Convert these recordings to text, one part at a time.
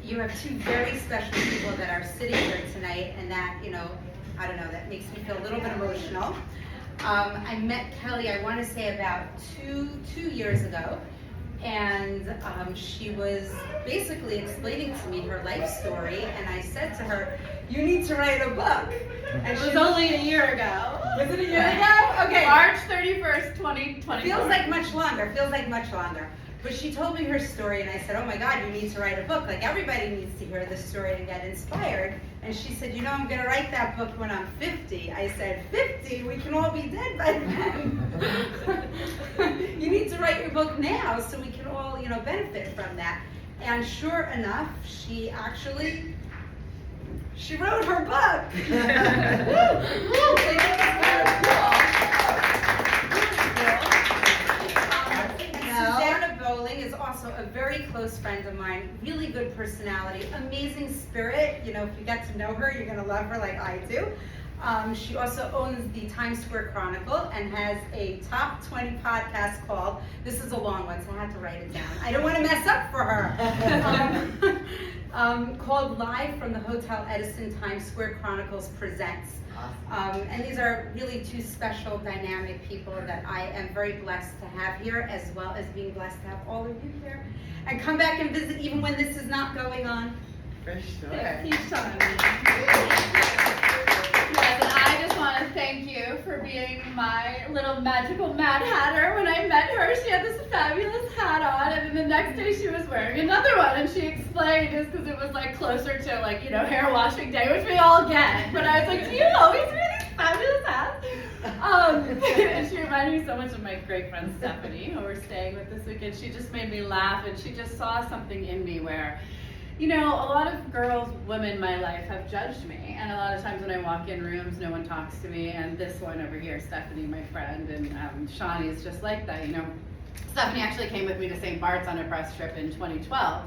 You have two very special people that are sitting here tonight, and that, I don't know, that makes me feel a little bit emotional. I met Kelly, I want to say about two years ago, and she was basically explaining to me her life story, and I said to her, "You need to write a book." And it was only a year ago. Was it a year ago? Okay. March 31st, 2020. Feels like much longer. But she told me her story, and I said, "Oh my God, you need to write a book. Like, everybody needs to hear this story and get inspired." And she said, "I'm going to write that book when I'm 50. I said, 50? We can all be dead by then. You need to write your book now so we can all, benefit from that." And sure enough, she wrote her book. Suzanna is also a very close friend of mine, really good personality, amazing spirit. If you get to know her, you're going to love her like I do. She also owns the Times Square Chronicle and has a top 20 podcast called, this is a long one, so I had to write it down. I don't want to mess up for her. Called Live from the Hotel Edison Times Square Chronicles Presents. And these are really two special, dynamic people that I am very blessed to have here, as well as being blessed to have all of you here. And come back and visit even when this is not going on. For sure. Thank you, Shani. Yes, and I just want to thank you for being my little magical Mad Hatter. When I met her, she had this fabulous hat on, and then the next day she was wearing another one, and she explained it's because it was like closer to hair washing day, which we all get. But I was like, do you always wear these fabulous hats? And she reminded me so much of my great friend Stephanie, who we're staying with this weekend. She just made me laugh, and she just saw something in me where, a lot of girls, women in my life have judged me, and a lot of times when I walk in rooms, no one talks to me, and this one over here, Stephanie, my friend, and Shani is just like that, Stephanie actually came with me to St. Bart's on a press trip in 2012,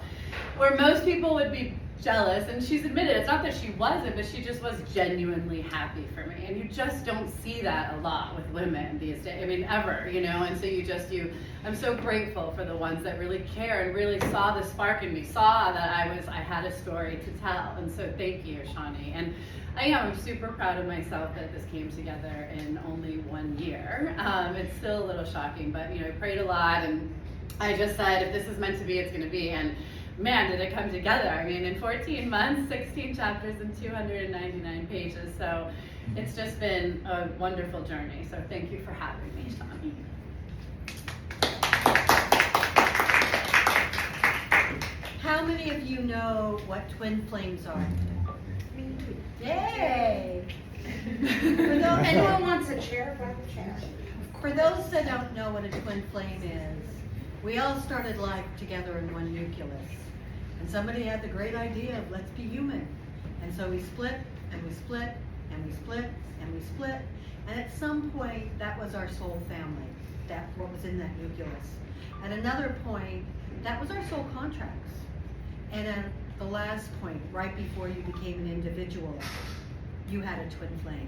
where most people would be jealous, and she's admitted it's not that she wasn't, but she just was genuinely happy for me, and you just don't see that a lot with women these days. I mean, ever, and so I'm so grateful for the ones that really care and really saw the spark in me, saw that I had a story to tell, and so thank you, Shani. And I'm super proud of myself that this came together in only 1 year. It's still a little shocking, but I prayed a lot, and I just said, if this is meant to be, it's going to be. And man, did it come together. I mean, in 14 months, 16 chapters and 299 pages. So it's just been a wonderful journey. So thank you for having me, Shani. How many of you know what twin flames are? Yay! Anyone wants a chair? Grab a chair. For those that don't know what a twin flame is, we all started life together in one nucleus. And somebody had the great idea of let's be human. And so we split, and we split, and we split, and we split. And at some point, that was our soul family. That's what was in that nucleus. At another point, that was our soul contracts. And at the last point, right before you became an individual, you had a twin flame.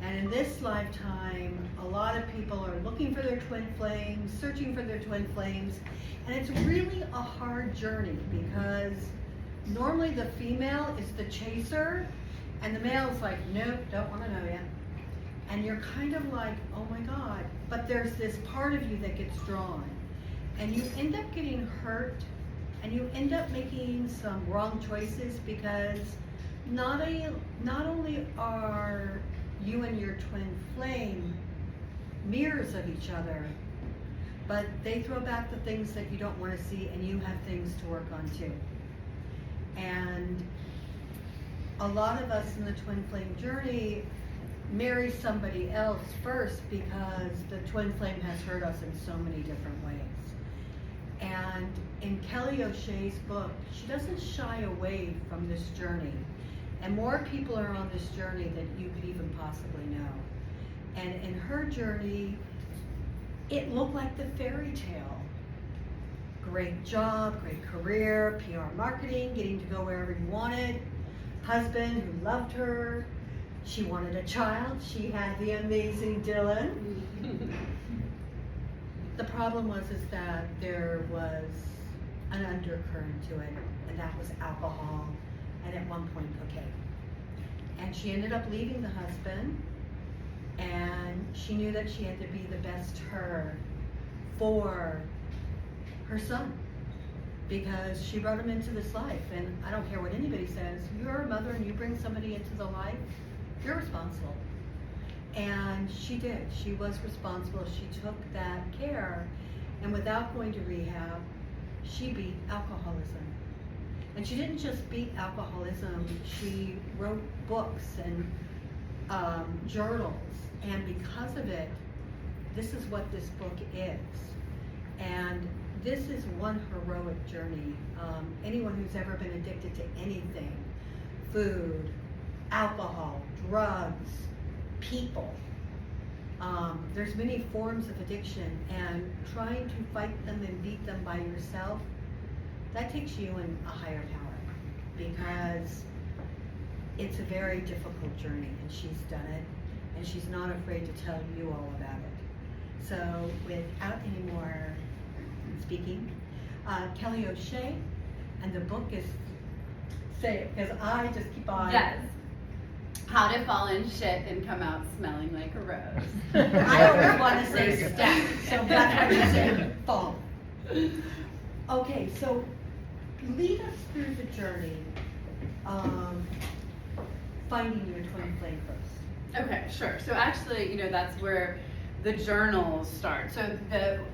And in this lifetime, a lot of people are looking for their twin flames, searching for their twin flames, and it's really a hard journey because normally the female is the chaser, and the male is like, nope, don't want to know yet. And you're kind of like, oh my God, but there's this part of you that gets drawn, and you end up getting hurt, and you end up making some wrong choices because not only are you and your twin flame mirrors of each other, but they throw back the things that you don't want to see, and you have things to work on too. And a lot of us in the twin flame journey marry somebody else first because the twin flame has hurt us in so many different ways. And in Kelly O'Shea's book, she doesn't shy away from this journey. And more people are on this journey than you could even possibly know. And in her journey, it looked like the fairy tale. Great job, great career, PR marketing, getting to go wherever you wanted, husband who loved her, she wanted a child, she had the amazing Dylan. The problem was that there was an another current to it, and that was alcohol, and at one point cocaine. And she ended up leaving the husband, and she knew that she had to be the best her for her son, because she brought him into this life. And I don't care what anybody says, you're a mother and you bring somebody into the life, you're responsible. And she did. She was responsible. She took that care, and without going to rehab, she beat alcoholism. And she didn't just beat alcoholism, she wrote books and journals, and because of it, this is what this book is. And this is one heroic journey. Anyone who's ever been addicted to anything, food, alcohol, drugs, people, there's many forms of addiction, and trying to fight them and beat them by yourself, that takes you in a higher power, because it's a very difficult journey, and she's done it, and she's not afraid to tell you all about it. So without any more speaking, Kelly O'Shea, and the book is, say it, because I just keep on. Yes. How to fall in shit and come out smelling like a rose. I always want to say step, so that's what you say, fall. Okay, so lead us through the journey of finding your twin flame first. Okay, sure. So actually, that's where the journals start. So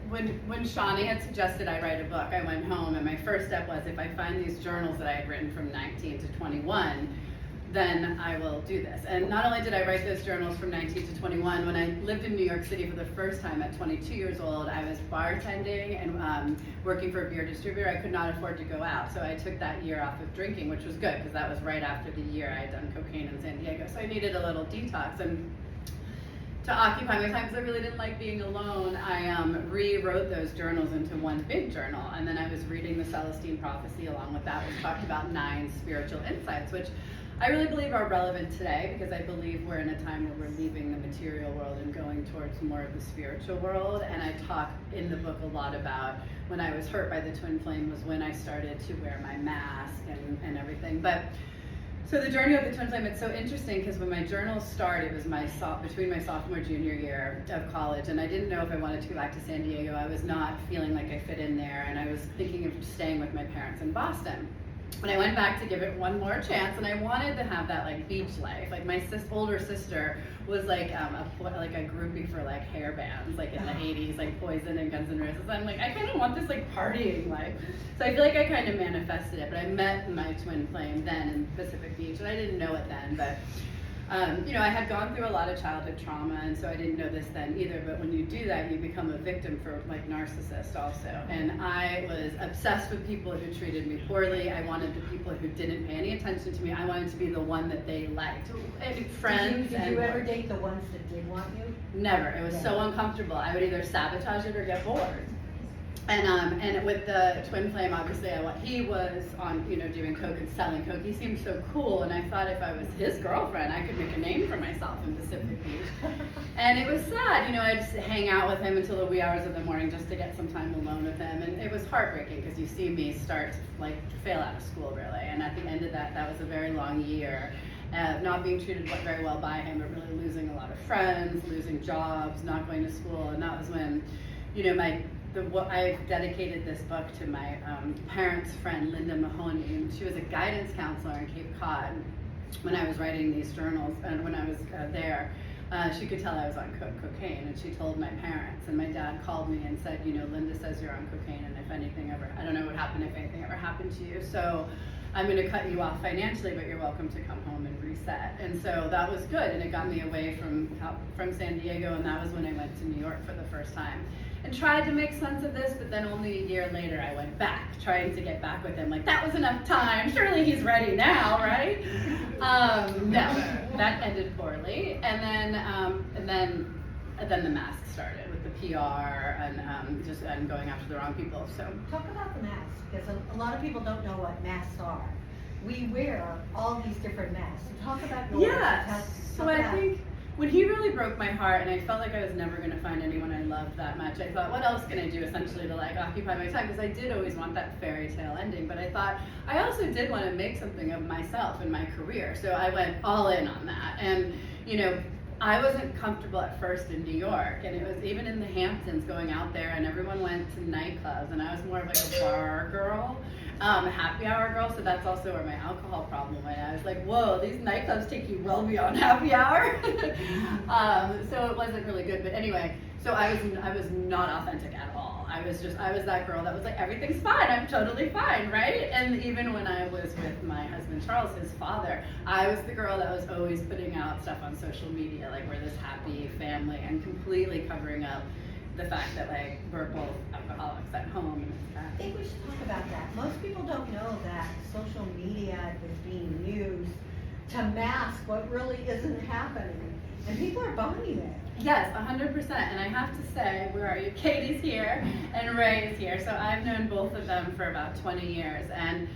when Shani had suggested I write a book, I went home, and my first step was, if I find these journals that I had written from 19 to 21, then I will do this. And not only did I write those journals from 19 to 21, when I lived in New York City for the first time at 22 years old, I was bartending and working for a beer distributor. I could not afford to go out, so I took that year off of drinking, which was good, because that was right after the year I had done cocaine in San Diego. So I needed a little detox. And to occupy my time, because I really didn't like being alone, I rewrote those journals into one big journal. And then I was reading the Celestine Prophecy along with that, which talked about 9 spiritual insights, which I really believe are relevant today, because I believe we're in a time where we're leaving the material world and going towards more of the spiritual world. And I talk in the book a lot about when I was hurt by the twin flame was when I started to wear my mask and everything. But so the journey of the twin flame, it's so interesting, because when my journals start, it was between my sophomore and junior year of college, and I didn't know if I wanted to go back to San Diego. I was not feeling like I fit in there, and I was thinking of staying with my parents in Boston. But I went back to give it one more chance, and I wanted to have that like beach life. Like my older sister was like a groupie for like hair bands, like in the 80s, like Poison and Guns N' Roses. I'm like, I kind of want this like partying life. So I feel like I kind of manifested it. But I met my twin flame then in Pacific Beach, and I didn't know it then, but I had gone through a lot of childhood trauma, and so I didn't know this then either, but when you do that, you become a victim for like narcissists also. And I was obsessed with people who treated me poorly. I wanted the people who didn't pay any attention to me. I wanted to be the one that they liked. And friends. Did you ever date the ones that did want you? Never. It was so uncomfortable. I would either sabotage it or get bored. And with the twin flame, obviously, he was on, doing coke and selling coke. He seemed so cool, and I thought if I was his girlfriend, I could make a name for myself in Pacific Beach. And it was sad, I'd just hang out with him until the wee hours of the morning just to get some time alone with him. And it was heartbreaking, because you see me start to fail out of school, really. And at the end of that was a very long year. Not being treated very well by him, but really losing a lot of friends, losing jobs, not going to school. And that was when, I dedicated this book to my parents' friend, Linda Mahoney, and she was a guidance counselor in Cape Cod when I was writing these journals. And when I was there, she could tell I was on cocaine, and she told my parents. And my dad called me and said, Linda says you're on cocaine, and if anything ever, I don't know what happened if anything ever happened to you. So I'm going to cut you off financially, but you're welcome to come home and reset. And so that was good, and it got me away from San Diego, and that was when I went to New York for the first time. And tried to make sense of this, but then only a year later I went back, trying to get back with him. Like, that was enough time, surely he's ready now, right? No, that ended poorly. And then the mask started with the PR and going after the wrong people. So talk about the mask, because a lot of people don't know what masks are. We wear all these different masks. So talk about yours. Yes. So I think when he really broke my heart, and I felt like I was never going to find anyone I loved that much, I thought, what else can I do essentially to occupy my time? Because I did always want that fairy tale ending. thought I also did want to make something of myself in my career. So I went all in on that. And, you know, I wasn't comfortable at first in New York, and it was even in the Hamptons going out there, and everyone went to nightclubs, and I was more of like a bar girl, happy hour girl, so that's also where my alcohol problem went. I was like, whoa, these nightclubs take you well beyond happy hour. So it wasn't really good, but anyway, so I was not authentic at all. I was that girl that was like, everything's fine, I'm totally fine, right? And even when I was with my husband Charles, his father, I was the girl that was always putting out stuff on social media, like we're this happy family, and completely covering up the fact that like we're both alcoholics at home. I think we should talk about that. Most people don't know that social media is being used to mask what really isn't happening, and people are buying it. Yes, 100%. And I have to say, where are you? Katie's here and Ray's here. So I've known both of them for about 20 years. And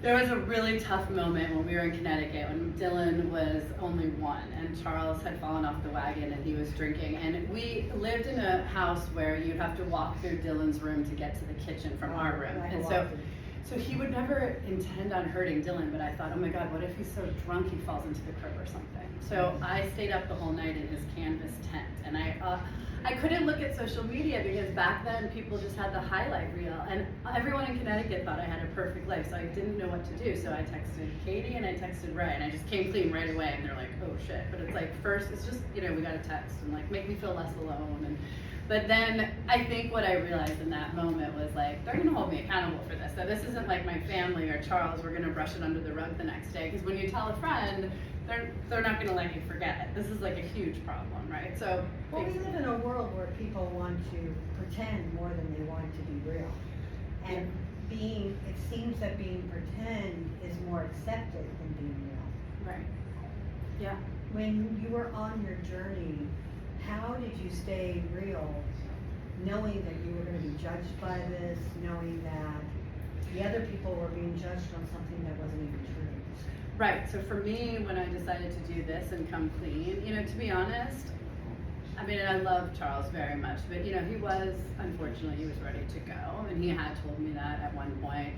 there was a really tough moment when we were in Connecticut when Dylan was only 1 and Charles had fallen off the wagon and he was drinking. And we lived in a house where you'd have to walk through Dylan's room to get to the kitchen from our room. And so he would never intend on hurting Dylan, but I thought, oh my God, what if he's so drunk he falls into the curb or something? So I stayed up the whole night in his canvas tent, and I couldn't look at social media because back then people just had the highlight reel, and everyone in Connecticut thought I had a perfect life, so I didn't know what to do. So I texted Katie and I texted Ray, and I just came clean right away, and they're like, oh shit. But it's like, first, it's just, you know, we got a text and like, make me feel less alone. But then I think what I realized in that moment was like, they're gonna hold me accountable for this. So this isn't like my family or Charles, we're gonna brush it under the rug the next day. Because when you tell a friend, they're not gonna let you forget it. This is like a huge problem, right? So well, we live in a world where people want to pretend more than they want to be real. And it seems that being pretend is more accepted than being real. Right. Yeah. When you were on your journey, how did you stay real, knowing that you were going to be judged by this, knowing that the other people were being judged on something that wasn't even true? Right, so for me, when I decided to do this and come clean, you know, to be honest, I mean, I love Charles very much, but you know, unfortunately, he was ready to go, and he had told me that at one point.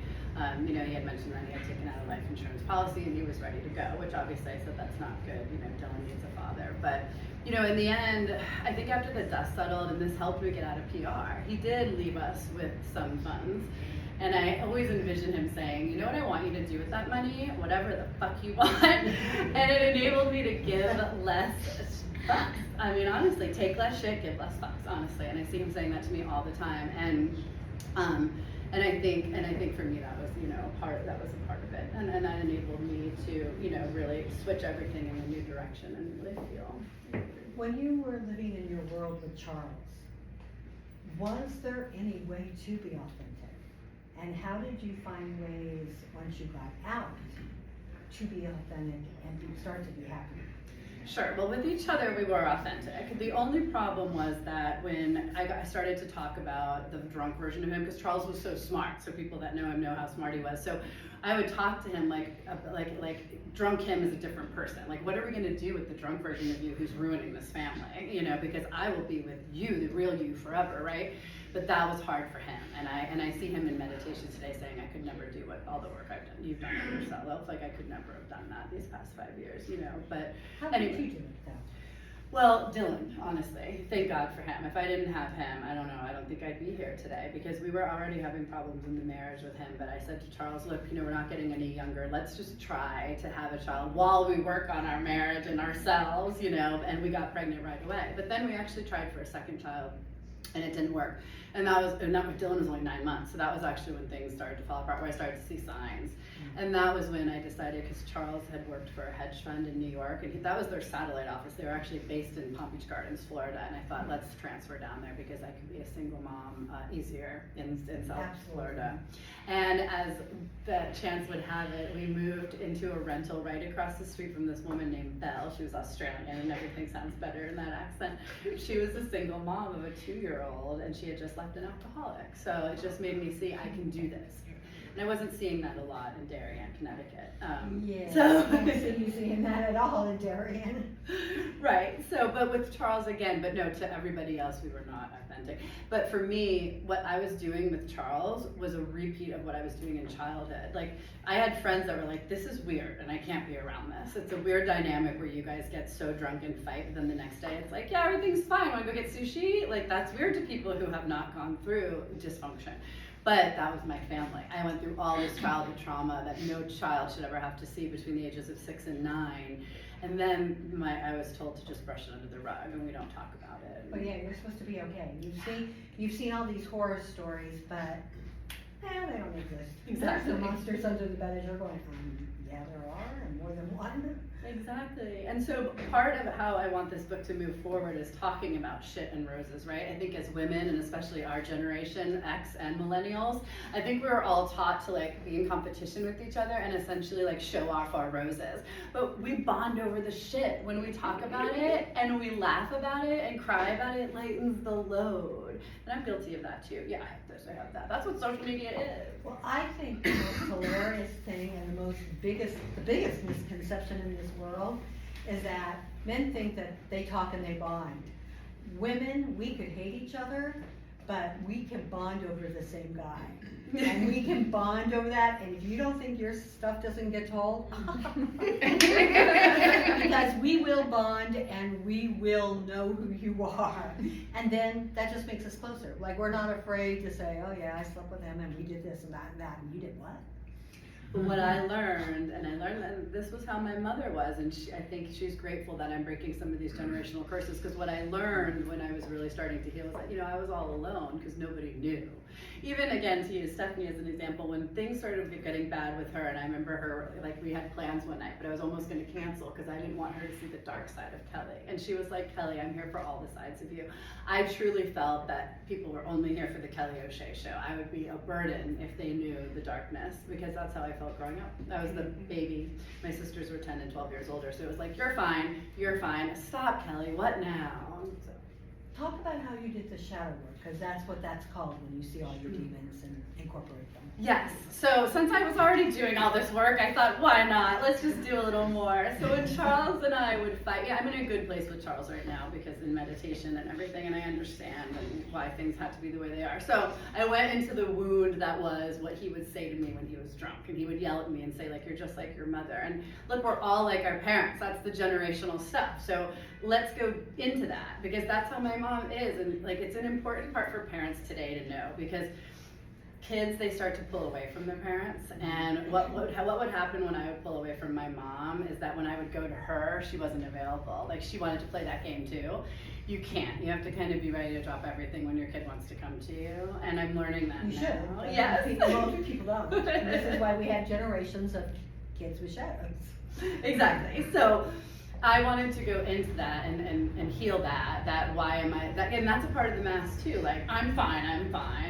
You know, he had mentioned that he had taken out a life insurance policy and he was ready to go, which obviously I said that's not good, you know, Dylan needs a father. But, you know, in the end, I think after the dust settled and this helped me get out of PR, he did leave us with some funds. And I always envisioned him saying, you know what I want you to do with that money? Whatever the fuck you want. And it enabled me to give less fucks. I mean, honestly, take less shit, give less fucks, honestly. And I see him saying that to me all the time. And I think for me that was, you know, a part of it. And that enabled me to, you know, really switch everything in a new direction and really feel. When you were living in your world with Charles, was there any way to be authentic? And how did you find ways, once you got out, to be authentic and start to be happy? Sure. Well, with each other, we were authentic. The only problem was that when I started to talk about the drunk version of him, because Charles was so smart, so people that know him know how smart he was. So I would talk to him like drunk him is a different person. Like, what are we going to do with the drunk version of you who's ruining this family? You know, because I will be with you, the real you, forever, right? But that was hard for him, and I see him in meditation today saying, I could never do all the work I've done. You've done it yourself. Like I could never have done that these past 5 years, you know. But how anyway. Did you do it though? Well, Dylan, honestly, thank God for him. If I didn't have him, I don't know, I don't think I'd be here today because we were already having problems in the marriage with him. But I said to Charles, look, you know, we're not getting any younger. Let's just try to have a child while we work on our marriage and ourselves, you know, and we got pregnant right away. But then we actually tried for a second child and it didn't work. And Dylan was only 9 months. So that was actually when things started to fall apart, where I started to see signs. And that was when I decided, because Charles had worked for a hedge fund in New York, and that was their satellite office. They were actually based in Palm Beach Gardens, Florida, and I thought, let's transfer down there because I could be a single mom easier in South Florida. And as the chance would have it, we moved into a rental right across the street from this woman named Belle. She was Australian, and everything sounds better in that accent. She was a single mom of a 2-year-old, and she had just left an alcoholic. So it just made me see, I can do this. And I wasn't seeing that a lot in Darien, Connecticut. Yeah, So I don't see you seeing that at all in Darien. Right, so, but with Charles again, but no, to everybody else, we were not authentic. But for me, what I was doing with Charles was a repeat of what I was doing in childhood. Like, I had friends that were like, this is weird, and I can't be around this. It's a weird dynamic where you guys get so drunk and fight, but then the next day it's like, yeah, everything's fine, wanna go get sushi? Like, that's weird to people who have not gone through dysfunction. But that was my family. I went through all this childhood trauma that no child should ever have to see between the ages of 6 and 9. And then I was told to just brush it under the rug and we don't talk about it. Oh yeah, you're supposed to be okay. You've seen all these horror stories, but they don't exist. Exactly. There's no monsters under the bed as you're going, yeah, there are, and more than one. Exactly. And so part of how I want this book to move forward is talking about shit and roses, right? I think as women, and especially our generation, X and millennials, I think we were all taught to like be in competition with each other and essentially like show off our roses. But we bond over the shit when we talk about it and we laugh about it and cry about it, it lightens the load. And I'm guilty of that too. Yeah, I have this, I have that. That's what social media is. Well, I think the most hilarious thing and the biggest misconception in this world is that men think that they talk and they bond. Women, we could hate each other, but we can bond over the same guy. And we can bond over that, and if you don't think your stuff doesn't get told, because we will bond and we will know who you are. And then that just makes us closer. Like, we're not afraid to say, oh yeah, I slept with him and we did this and that and that, and you did what? But what I learned, and I learned that this was how my mother was, and I think she's grateful that I'm breaking some of these generational curses, because what I learned when I was really starting to heal was that, I was all alone because nobody knew. Even again, to use Stephanie as an example, when things started getting bad with her, and I remember her, like we had plans one night, but I was almost going to cancel because I didn't want her to see the dark side of Kelly. And she was like, Kelly, I'm here for all the sides of you. I truly felt that people were only here for the Kelly O'Shea show. I would be a burden if they knew the darkness, because that's how I felt growing up. I was the baby. My sisters were 10 and 12 years older, so it was like, you're fine, stop, Kelly, what now? So. Talk about how you did the shadow work, because that's what that's called when you see all your demons and incorporate them. Yes, so since I was already doing all this work, I thought, why not? Let's just do a little more. So when Charles and I would fight, I'm in a good place with Charles right now, because in meditation and everything, and I understand why things had to be the way they are. So I went into the wound that was what he would say to me when he was drunk, and he would yell at me and say, like, you're just like your mother. And look, we're all like our parents. That's the generational stuff. So let's go into that, because that's how my mom is, and like it's an important part for parents today to know, because kids, they start to pull away from their parents, and what would happen when I would pull away from my mom is that when I would go to her, she wasn't available. Like, she wanted to play that game too. You can't. You have to kind of be ready to drop everything when your kid wants to come to you, and I'm learning that You now. should. Yes. Most people don't. And this is why we have generations of kids with shadows. Exactly. So I wanted to go into that and heal that why am I that, and that's a part of the mask too, like I'm fine,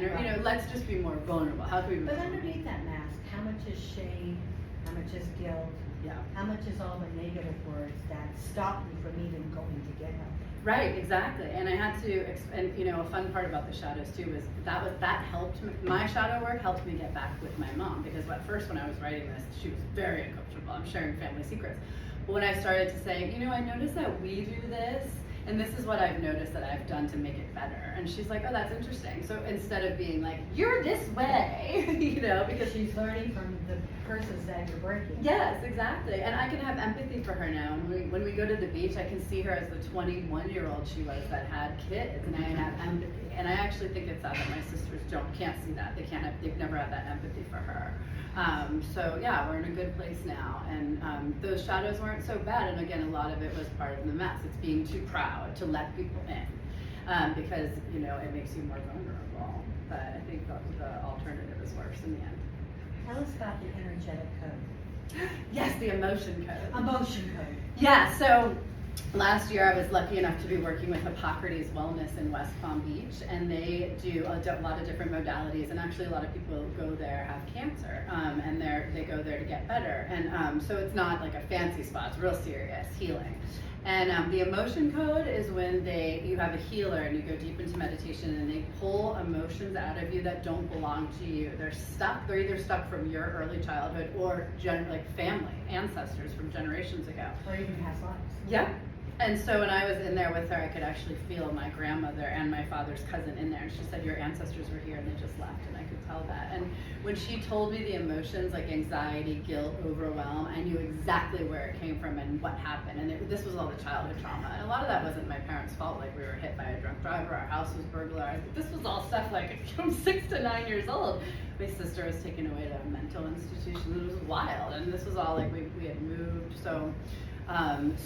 or Right. Let's just be more vulnerable. How can we be But vulnerable? underneath that mask, how much is shame? How much is guilt? Yeah. How much is all the negative words that stop me from even going to get help? Right, exactly. And I had to, and a fun part about the shadows too was that helped me. My shadow work helped me get back with my mom, because at first when I was writing this, she was very uncomfortable. I'm sharing family secrets. But when I started to say, I noticed that we do this, and this is what I've noticed that I've done to make it better. And she's like, oh, that's interesting. So instead of being like, you're this way, because She's learning from the curses that you're breaking. yes, exactly. And I can have empathy for her now. And when we go to the beach, I can see her as the 21-year-old she was that had kids, and I have empathy. And I actually think it's sad that my sisters can't see that. They've never had that empathy for her. So yeah, we're in a good place now, and those shadows weren't so bad. And again, a lot of it was part of the mess. It's being too proud to let people in, because it makes you more vulnerable. But I think the alternative is worse in the end. Tell us about the energetic code. Yes, the emotion code. Emotion code. Yeah, so last year I was lucky enough to be working with Hippocrates Wellness in West Palm Beach, and they do a lot of different modalities, and actually a lot of people who go there have cancer. and they go there to get better. And so it's not like a fancy spa, it's real serious healing. And the emotion code is when you have a healer and you go deep into meditation and they pull emotions out of you that don't belong to you. They're stuck. They're either stuck from your early childhood or like family, ancestors from generations ago. Or even past lives. Yeah. And so when I was in there with her, I could actually feel my grandmother and my father's cousin in there. And she said, your ancestors were here and they just left. And I could tell that. And when she told me the emotions like anxiety, guilt, overwhelm, I knew exactly where it came from and what happened. And this was all the childhood trauma. And a lot of that wasn't my parents' fault. Like we were hit by a drunk driver, our house was burglarized. This was all stuff like from 6 to 9 years old. My sister was taken away to a mental institution. It was wild. And this was all like we had moved. So it was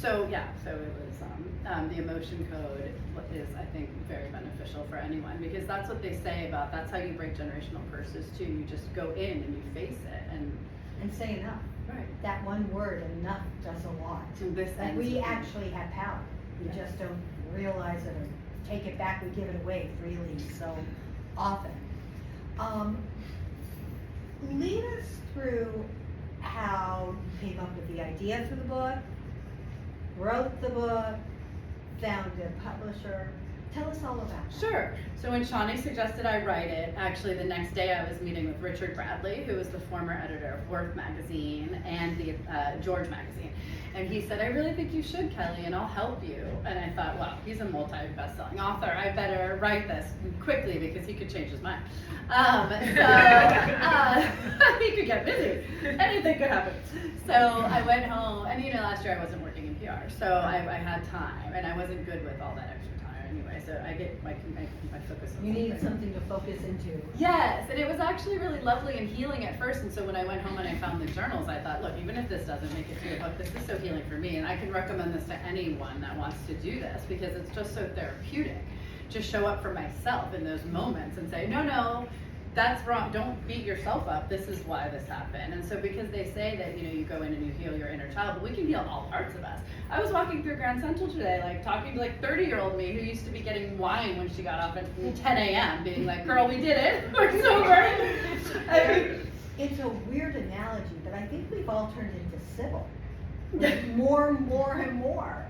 the emotion code is, I think, very beneficial for anyone because that's what they say about, that's how you break generational curses too. You just go in and you face it And say enough. Right. That one word, enough, does a lot. Like we actually have power. We just don't realize it or take it back. We give it away freely so often. Lead us through how you came up with the idea for the book, wrote the book, found a publisher. Tell us all about it. Sure. So when Shani suggested I write it, actually the next day I was meeting with Richard Bradley, who was the former editor of Worth magazine and the George magazine. And he said, I really think you should, Kelly, and I'll help you. And I thought, well, he's a multi-best-selling author. I better write this quickly because he could change his mind. He could get busy. Anything could happen. So I went home, and last year I wasn't working in PR, so I had time, and I wasn't good with all that extra time anyway, so I get my focus on You needed something to focus into. Yes, and it was actually really lovely and healing at first, and so when I went home and I found the journals, I thought, look, even if this doesn't make it to a book, this is so healing for me, and I can recommend this to anyone that wants to do this, because it's just so therapeutic. Just show up for myself in those moments and say, no, that's wrong. Don't beat yourself up. This is why this happened. And so because they say that, you go in and you heal your inner child, but we can heal all parts of us. I was walking through Grand Central today, like talking to 30-year-old me who used to be getting wine when she got off at 10 a.m. being like, girl, we did it. We're sober. It's a weird analogy, but I think we've all turned into Sybil. More and more.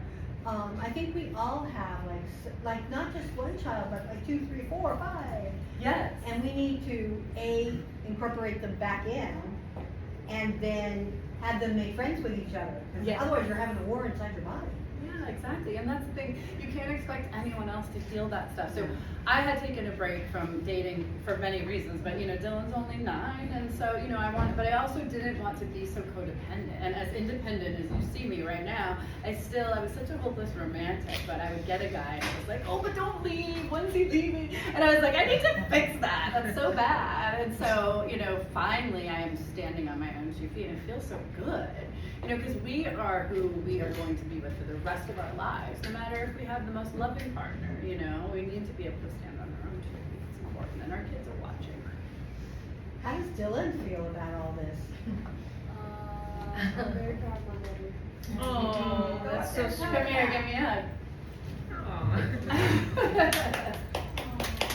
I think we all have like not just one child, but like 2, 3, 4, 5. Yes. And we need to incorporate them back in, and then have them make friends with each other. Because Yes. otherwise, you're having a war inside your body. Yeah, exactly. And that's the thing. You can't expect anyone else to feel that stuff. So I had taken a break from dating for many reasons, but Dylan's only 9, and so but I also didn't want to be so codependent. And as independent as you see me right now, I was such a hopeless romantic, but I would get a guy and I was like, oh, but don't leave, when's he leaving? And I was like, I need to fix that. That's so bad. And so, finally I am standing on my own 2 feet and it feels so good. Because we are who we are going to be with for the rest of our lives, no matter if we have the most loving partner, we need to be able to stand on our own 2 feet. It's important, and our kids are watching. How does Dylan feel about all this? I'm very proud of my mother. Oh, that's so sweet. Come here, give me a hug.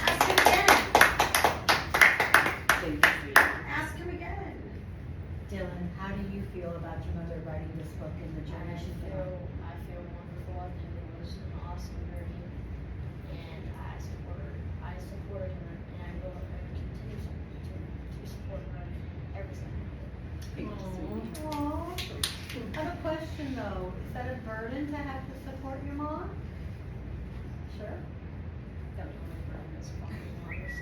Ask him again. Thank you, sweetie. Ask him again. Dylan, how do you feel about your mother writing this book in the generation family? I feel wonderful. I think it was an awesome journey, and I support her, and I will continue to support her every single day. Thank you, sweetie. Aww. I have a question though. Is that a burden to have to support your mom? Sure. That was my friend, that's fucking honest.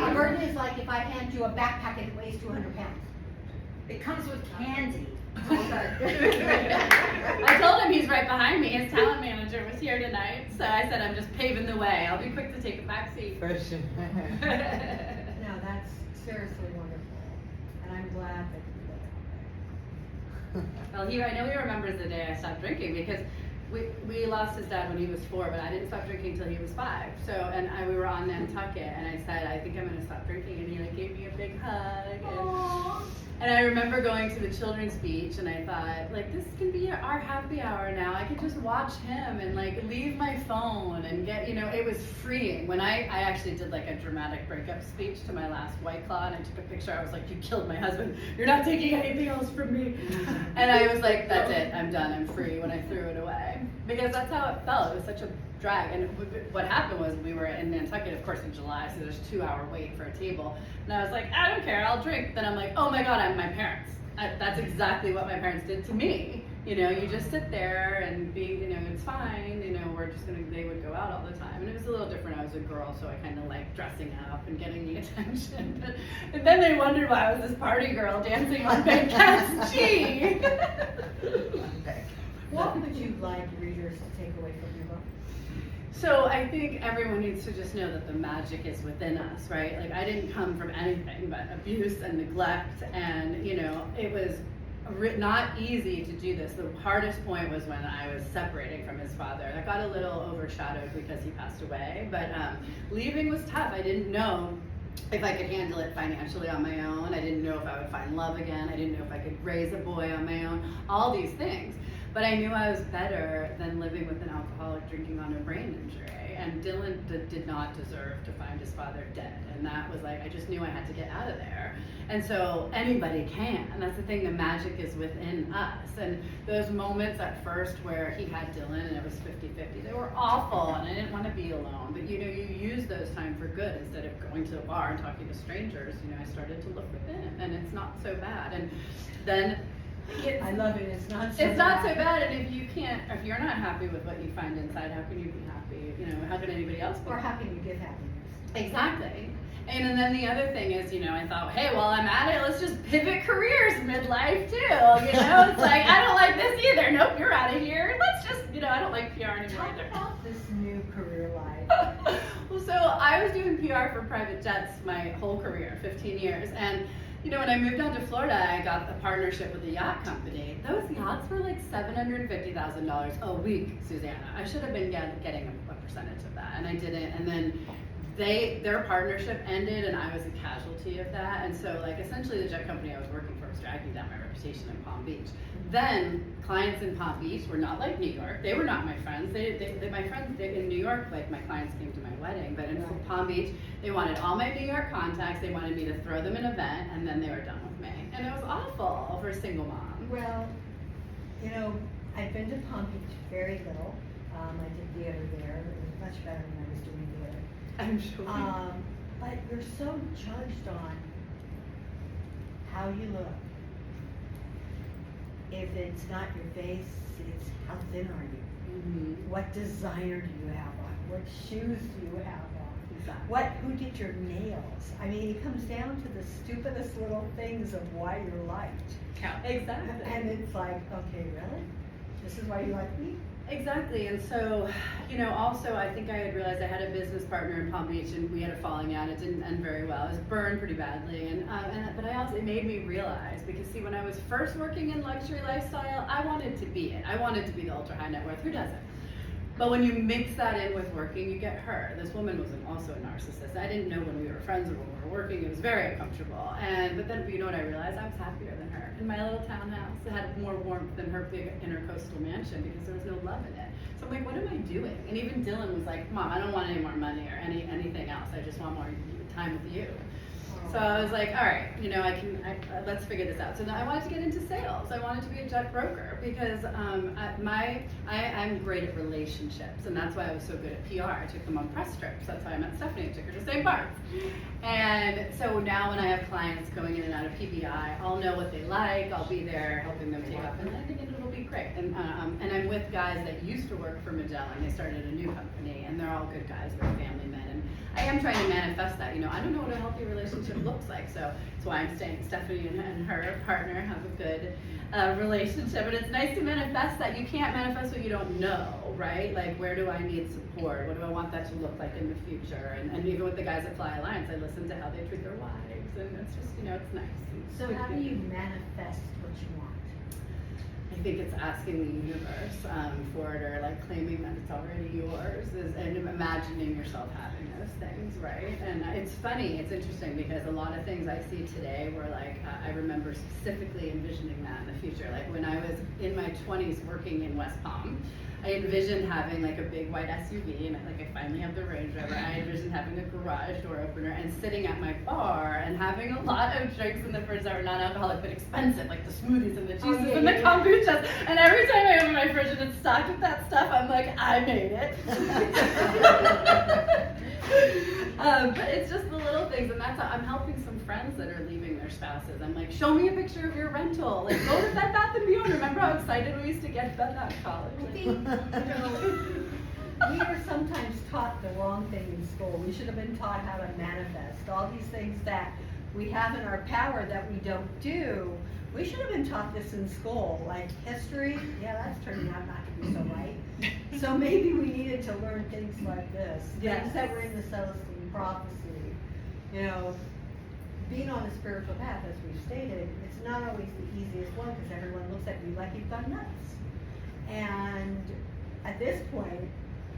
A burden is like if I hand you a backpack and it weighs 200 pounds. It comes with candy. I told him he's right behind me. His talent manager was here tonight, so I said I'm just paving the way. I'll be quick to take a back seat. No, that's seriously wonderful, and I'm glad that you feel that way. Well, I know he remembers the day I stopped drinking because we lost his dad when he was 4, but I didn't stop drinking until he was 5. So, and we were on Nantucket, and I said, I think I'm going to stop drinking, and he gave me a big hug. And I remember going to the children's beach, and I thought, like, this can be our happy hour now. I could just watch him and like leave my phone and get, it was freeing. When I actually did like a dramatic breakup speech to my last White Claw, and I took a picture. I was like, you killed my husband. You're not taking anything else from me. And I was like, that's it. I'm done. I'm free when I threw it away. Because that's how it felt. It was such a drag. And what happened was we were in Nantucket, of course, in July, so there's a 2-hour wait for a table. And I was like, I don't care, I'll drink. Then I'm like, oh my God, I'm my parents. That's exactly what my parents did to me. You just sit there and be, it's fine, we're just they would go out all the time. And it was a little different. I was a girl, so I kind of liked dressing up and getting the attention. And then they wondered why I was this party girl dancing on Big Cat's G. What would you like readers to take away from your book? So I think everyone needs to just know that the magic is within us, right? Like, I didn't come from anything but abuse and neglect, and it was not easy to do this. The hardest point was when I was separating from his father. That got a little overshadowed because he passed away, but leaving was tough. I didn't know if I could handle it financially on my own. I didn't know if I would find love again. I didn't know if I could raise a boy on my own, all these things. But I knew I was better than living with an alcoholic drinking on a brain injury. And Dylan did not deserve to find his father dead. And that was like, I just knew I had to get out of there. And so anybody can. And that's the thing, the magic is within us. And those moments at first where he had Dylan and it was 50-50, they were awful and I didn't want to be alone. But you use those times for good. Instead of going to a bar and talking to strangers, I started to look within, and it's not so bad. And then I love it. It's not so it's bad. not so bad, and if you're not happy with what you find inside, how can you be happy? How can anybody else be? Or how can you give happiness? Exactly. And then the other thing is, I thought, hey, while I'm at it, let's just pivot careers midlife too. It's like, I don't like this either. Nope, you're out of here. Let's just, I don't like PR anymore Talk either. about this new career life. Well, so I was doing PR for private jets my whole career, 15 years, and when I moved down to Florida, I got a partnership with a yacht company. Those yachts were like $750,000 a week, Suzanna. I should have been getting a percentage of that, and I didn't. And then their partnership ended, and I was a casualty of that. And so, like, essentially, the jet company I was working for was dragging down my reputation in Palm Beach. Then clients in Palm Beach were not like New York. They were not my friends. My friends in New York, like my clients came to my wedding, but in Palm Beach, they wanted all my New York contacts. They wanted me to throw them an event, and then they were done with me. And it was awful for a single mom. Well, I've been to Palm Beach very little. I did theater there. It was much better when I was doing theater. I'm sure. But you're so judged on how you look. If it's not your face, it's how thin are you? Mm-hmm. What designer do you have on? What shoes do you have on? Exactly. Who did your nails? I mean, it comes down to the stupidest little things of why you're liked. Exactly. And it's like, okay, really? This is why you like me? Exactly, and so, also I think I had realized I had a business partner in Palm Beach, and we had a falling out. It didn't end very well. It was burned pretty badly, but it made me realize, because see, when I was first working in luxury lifestyle, I wanted to be it. I wanted to be the ultra high net worth. Who doesn't? But when you mix that in with working, you get hurt. This woman was also a narcissist. I didn't know when we were friends or when we were working. It was very uncomfortable. But then, what I realized? I was happier than her. In my little townhouse, it had more warmth than her big intercoastal mansion because there was no love in it. So I'm like, what am I doing? And even Dylan was like, Mom, I don't want any more money or anything else. I just want more time with you. So I was like, all right, let's figure this out. So now I wanted to get into sales. I wanted to be a jet broker because I'm great at relationships, and that's why I was so good at PR. I took them on press trips. That's how I met Stephanie. I took her to St. Bart's. And so now when I have clients going in and out of PBI, I'll know what they like. I'll be there helping them take off, and I think it'll be great. And I'm with guys that used to work for Magellan. They started a new company, and they're all good guys. They're family men. And I am trying to manifest that. I don't know what a healthy relationship looks like, so that's why I'm saying Stephanie and her partner have a good relationship. And it's nice to manifest that. You can't manifest what you don't know, right? Like, where do I need support? What do I want that to look like in the future? And even with the guys at Fly Alliance, I listen to how they treat their wives, and it's just, it's nice. So how do you manifest what you want? I I think it's asking the universe for it, or like claiming that it's already yours, and imagining yourself having those things, right? And it's funny, it's interesting, because a lot of things I see today were like, I remember specifically envisioning that in the future. Like when I was in my 20s working in West Palm, I envisioned having like a big white SUV, and I finally have the Range Rover. I envisioned having a garage door opener and sitting at my bar and having a lot of drinks in the fridge that were non-alcoholic but expensive, like the smoothies and the juices and the kombuchas. And every time I open my fridge and it's stocked with that stuff, I'm like, I made it. But it's just the little things, and that's how I'm helping some friends that are leaving their spouses. I'm like, show me a picture of your rental. Like, go to Bed Bath & Beyond. Remember how excited we used to get about that in college? I think, we are sometimes taught the wrong thing in school. We should have been taught how to manifest. All these things that we have in our power that we don't do, we should have been taught this in school. Like history, yeah, that's turning out not to be so right. So maybe we needed to learn things like this. Yes. Things that were in the Celestine prophecy. You know, being on a spiritual path, as we've stated, it's not always the easiest one, because everyone looks at you like you've gone nuts. And at this point,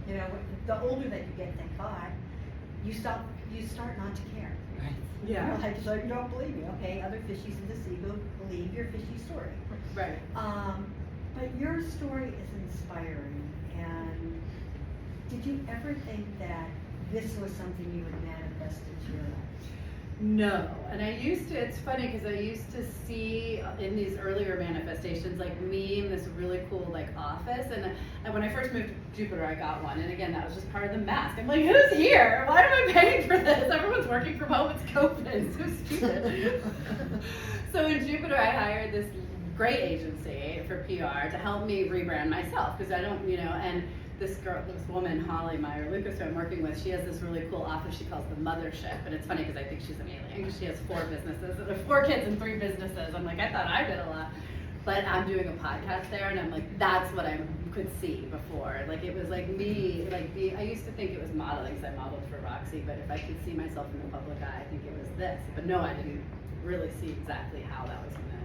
you know, the older that you get, thank God, you start not to care. Right. You're like, so you don't believe me, okay? Other fishies in the sea go believe your fishy story. Right. But your story is inspiring. And did you ever think that this was something you would manifest into your life? No, and I used to, it's funny because I used to see in these earlier manifestations like me in this really cool like office, and when I first moved to Jupiter I got one, and again that was just part of the mask. I'm like, who's here? Why am I paying for this? Everyone's working from home, it's COVID, it's so stupid. So in Jupiter I hired this great agency for PR to help me rebrand myself, because I don't, you know, and this woman, Holly Meyer Lucas, who I'm working with, she has this really cool office she calls the Mothership. And it's funny because I think she's an alien, because she has 4 businesses, 4 kids and 3 businesses. I'm like, I thought I did a lot. But I'm doing a podcast there, and I'm like, that's what I could see before. Like, it was like me, like I used to think it was modeling, because I modeled for Roxy, but if I could see myself in the public eye, I think it was this. But no, I didn't really see exactly how that was going to